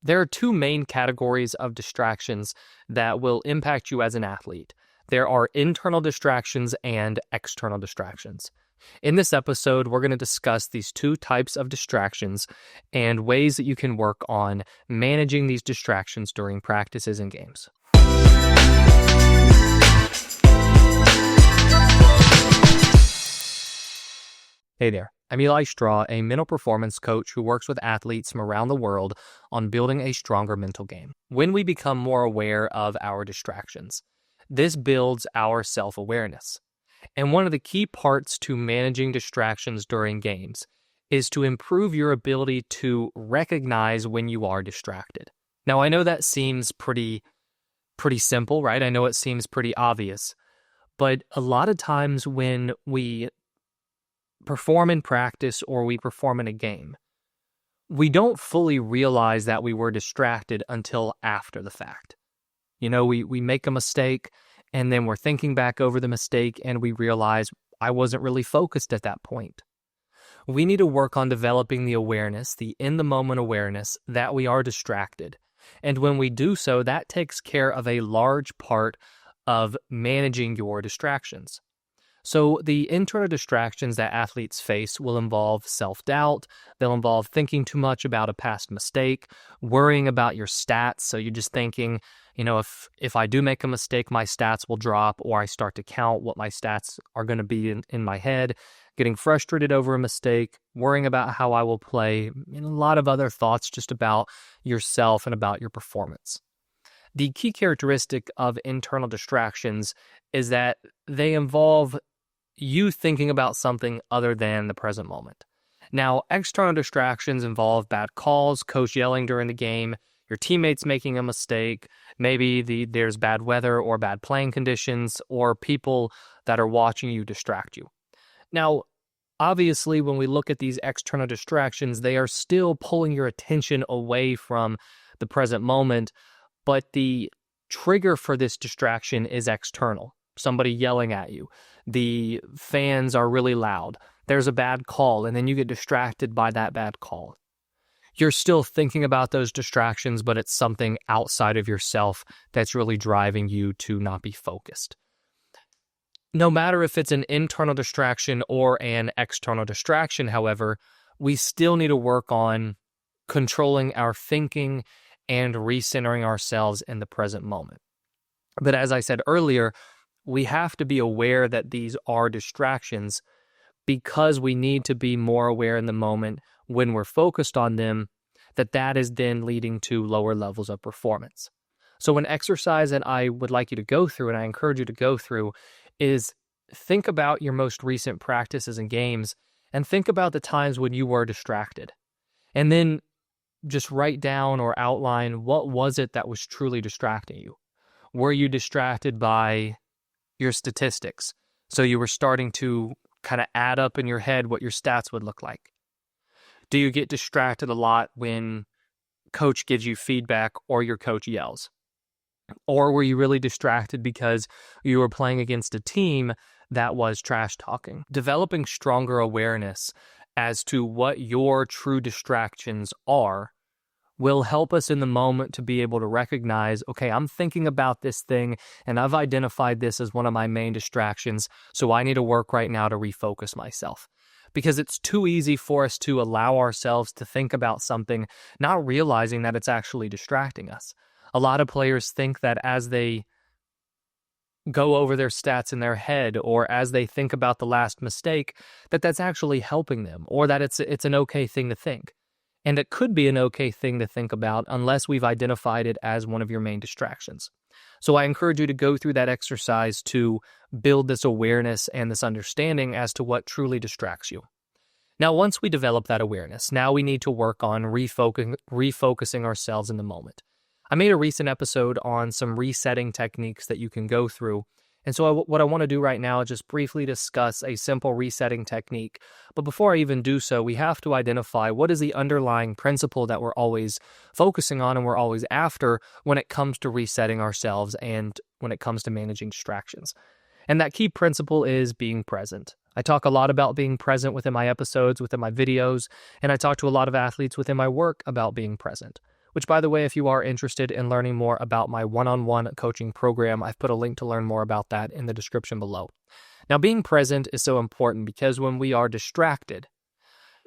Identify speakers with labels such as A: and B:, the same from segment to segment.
A: There are two main categories of distractions that will impact you as an athlete. There are internal distractions and external distractions. In this episode, we're going to discuss these two types of distractions and ways that you can work on managing these distractions during practices and games. Hey there, I'm Eli Straw, a mental performance coach who works with athletes from around the world on building a stronger mental game. When we become more aware of our distractions, this builds our self-awareness. And one of the key parts to managing distractions during games is to improve your ability to recognize when you are distracted. Now, I know that seems pretty simple, right? I know it seems pretty obvious, but a lot of times when we perform in practice or we perform in a game, we don't fully realize that we were distracted until after the fact. You know, we make a mistake and then we're thinking back over the mistake and we realize I wasn't really focused at that point. We need to work on developing the awareness, the in-the-moment awareness that we are distracted. And when we do so, that takes care of a large part of managing your distractions. So the internal distractions that athletes face will involve self-doubt. They'll involve thinking too much about a past mistake, worrying about your stats. So you're just thinking, you know, if I do make a mistake, my stats will drop, or I start to count what my stats are going to be in my head, getting frustrated over a mistake, worrying about how I will play, and a lot of other thoughts just about yourself and about your performance. The key characteristic of internal distractions is that they involve you thinking about something other than the present moment. Now, external distractions involve bad calls, coach yelling during the game, your teammates making a mistake, maybe there's bad weather or bad playing conditions, or people that are watching you distract you. Now, obviously, when we look at these external distractions, they are still pulling your attention away from the present moment, but the trigger for this distraction is external. Somebody yelling at you. The fans are really loud. There's a bad call, and then you get distracted by that bad call. You're still thinking about those distractions, but it's something outside of yourself that's really driving you to not be focused. No matter if it's an internal distraction or an external distraction, however, we still need to work on controlling our thinking and recentering ourselves in the present moment. But as I said earlier, we have to be aware that these are distractions because we need to be more aware in the moment when we're focused on them, that is then leading to lower levels of performance. So an exercise that I would like you to go through, and I encourage you to go through, is think about your most recent practices and games and think about the times when you were distracted. And then just write down or outline what was it that was truly distracting you. Were you distracted by your statistics? So you were starting to kind of add up in your head what your stats would look like. Do you get distracted a lot when coach gives you feedback or your coach yells? Or were you really distracted because you were playing against a team that was trash talking? Developing stronger awareness as to what your true distractions are will help us in the moment to be able to recognize, okay, I'm thinking about this thing and I've identified this as one of my main distractions, so I need to work right now to refocus myself. Because it's too easy for us to allow ourselves to think about something, not realizing that it's actually distracting us. A lot of players think that as they go over their stats in their head or as they think about the last mistake, that's actually helping them, or that it's an okay thing to think. And it could be an okay thing to think about unless we've identified it as one of your main distractions. So I encourage you to go through that exercise to build this awareness and this understanding as to what truly distracts you. Now, once we develop that awareness, now we need to work on refocusing ourselves in the moment. I made a recent episode on some resetting techniques that you can go through. And so what I want to do right now is just briefly discuss a simple resetting technique. But before I even do so, we have to identify what is the underlying principle that we're always focusing on and we're always after when it comes to resetting ourselves and when it comes to managing distractions. And that key principle is being present. I talk a lot about being present within my episodes, within my videos, and I talk to a lot of athletes within my work about being present. which, by the way, if you are interested in learning more about my one-on-one coaching program, I've put a link to learn more about that in the description below. Now, being present is so important because when we are distracted,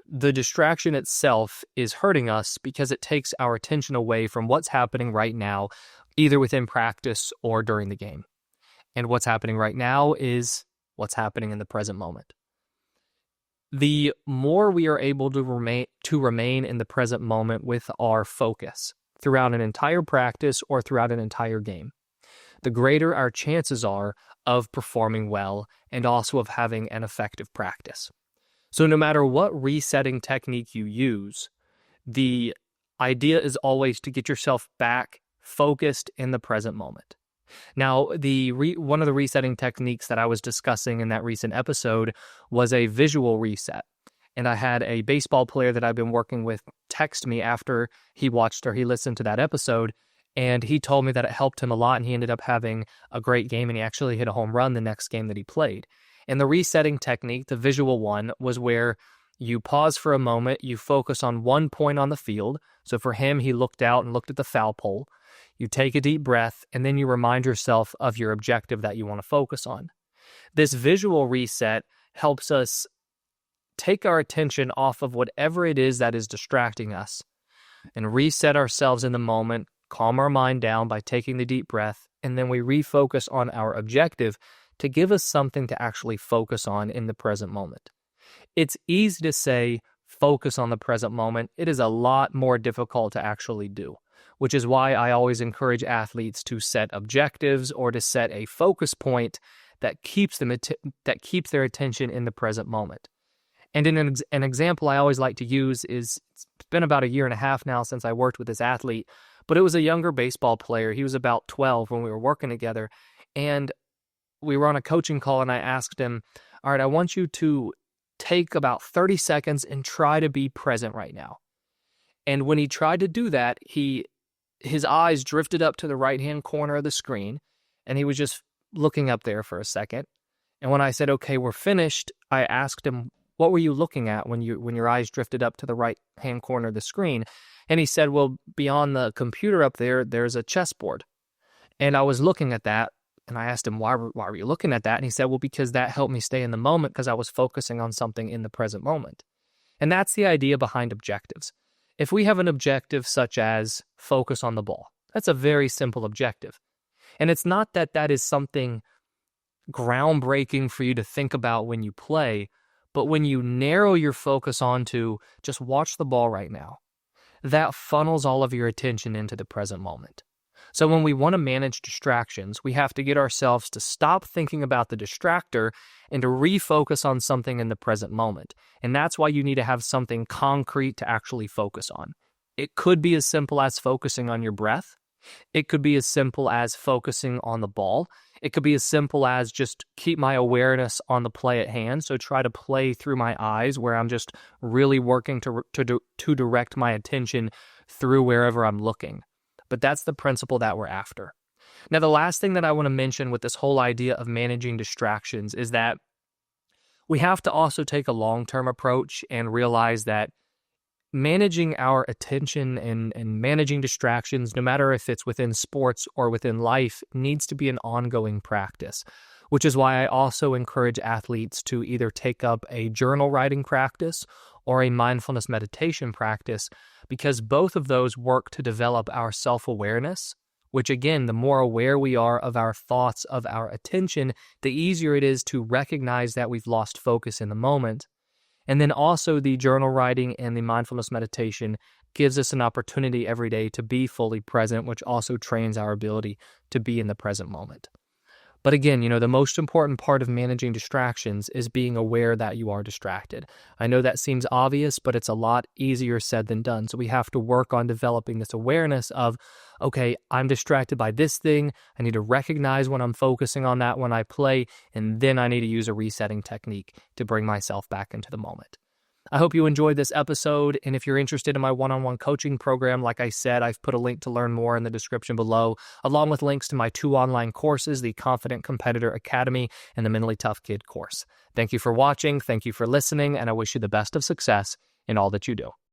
A: the distraction itself is hurting us because it takes our attention away from what's happening right now, either within practice or during the game. And what's happening right now is what's happening in the present moment. The more we are able to remain in the present moment with our focus throughout an entire practice or throughout an entire game, the greater our chances are of performing well and also of having an effective practice. So no matter what resetting technique you use, the idea is always to get yourself back focused in the present moment. Now, one of the resetting techniques that I was discussing in that recent episode was a visual reset. And I had a baseball player that I've been working with text me after he listened to that episode, and he told me that it helped him a lot, and he ended up having a great game, and he actually hit a home run the next game that he played. And the resetting technique, the visual one, was where you pause for a moment, you focus on one point on the field. So for him, he looked out and looked at the foul pole. You take a deep breath, and then you remind yourself of your objective that you want to focus on. This visual reset helps us take our attention off of whatever it is that is distracting us and reset ourselves in the moment, calm our mind down by taking the deep breath, and then we refocus on our objective to give us something to actually focus on in the present moment. It's easy to say, focus on the present moment. It is a lot more difficult to actually do, which is why I always encourage athletes to set objectives or to set a focus point that keeps their attention in the present moment. And in an example I always like to use is, it's been about a year and a half now since I worked with this athlete, but it was a younger baseball player. He was about 12 when we were working together, and we were on a coaching call, and I asked him, all right, I want you to take about 30 seconds and try to be present right now. And when he tried to do that, his eyes drifted up to the right-hand corner of the screen, and he was just looking up there for a second. And when I said, okay, we're finished, I asked him, what were you looking at when your eyes drifted up to the right-hand corner of the screen? And he said, well, beyond the computer up there, there's a chessboard. And I was looking at that, and I asked him, why were you looking at that? And he said, well, because that helped me stay in the moment because I was focusing on something in the present moment. And that's the idea behind objectives. If we have an objective such as focus on the ball, that's a very simple objective. And it's not that that is something groundbreaking for you to think about when you play, but when you narrow your focus onto just watch the ball right now, that funnels all of your attention into the present moment. So when we want to manage distractions, we have to get ourselves to stop thinking about the distractor and to refocus on something in the present moment. And that's why you need to have something concrete to actually focus on. It could be as simple as focusing on your breath. It could be as simple as focusing on the ball. It could be as simple as just keep my awareness on the play at hand. So try to play through my eyes where I'm just really working to direct my attention through wherever I'm looking. But that's the principle that we're after. Now, the last thing that I want to mention with this whole idea of managing distractions is that we have to also take a long-term approach and realize that managing our attention and managing distractions, no matter if it's within sports or within life, needs to be an ongoing practice, which is why I also encourage athletes to either take up a journal writing practice or a mindfulness meditation practice, because both of those work to develop our self-awareness, which again, the more aware we are of our thoughts, of our attention, the easier it is to recognize that we've lost focus in the moment. And then also the journal writing and the mindfulness meditation gives us an opportunity every day to be fully present, which also trains our ability to be in the present moment. But again, the most important part of managing distractions is being aware that you are distracted. I know that seems obvious, but it's a lot easier said than done. So we have to work on developing this awareness of, okay, I'm distracted by this thing. I need to recognize when I'm focusing on that when I play, and then I need to use a resetting technique to bring myself back into the moment. I hope you enjoyed this episode, and if you're interested in my one-on-one coaching program, like I said, I've put a link to learn more in the description below, along with links to my 2 online courses, the Confident Competitor Academy and the Mentally Tough Kid course. Thank you for watching, thank you for listening, and I wish you the best of success in all that you do.